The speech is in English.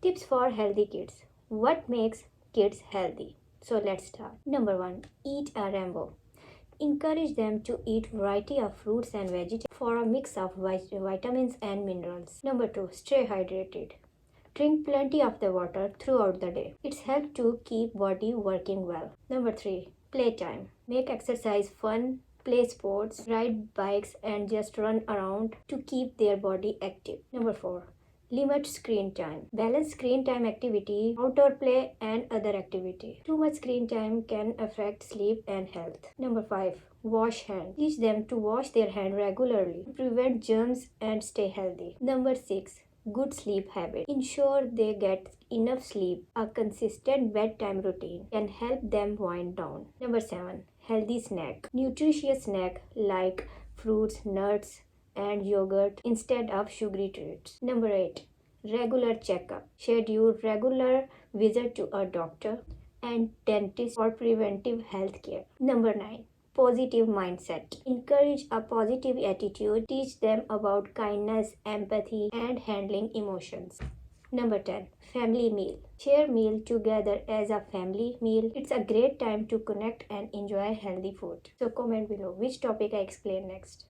Tips for healthy kids. What makes kids healthy? So let's start. Number 1. Eat a rainbow. Encourage them to eat variety of fruits and vegetables for a mix of vitamins and minerals. Number 2. Stay hydrated. Drink plenty of the water throughout the day. It's help to keep body working well. Number 3. Playtime. Make exercise fun. Play sports, ride bikes and just run around to keep their body active. Number 4. Limit screen time. Balance screen time activity, outdoor play and other activity. Too much screen time can affect sleep and health. Number 5. Wash hands. Teach them to wash their hands regularly to prevent germs and stay healthy. Number 6. Good sleep habit. Ensure they get enough sleep. A consistent bedtime routine can help them wind down. Number 7. Healthy snack. Nutritious snack like fruits, nuts, and yogurt instead of sugary treats. Number 8. Regular checkup. Schedule regular visit to a doctor and dentist for preventive health care. Number 9. Positive mindset. Encourage a positive attitude. Teach them about kindness, empathy, and handling emotions. Number 10. Family meal. Share meal together as a family meal. It's a great time to connect and enjoy healthy food. So comment below which topic I explain next.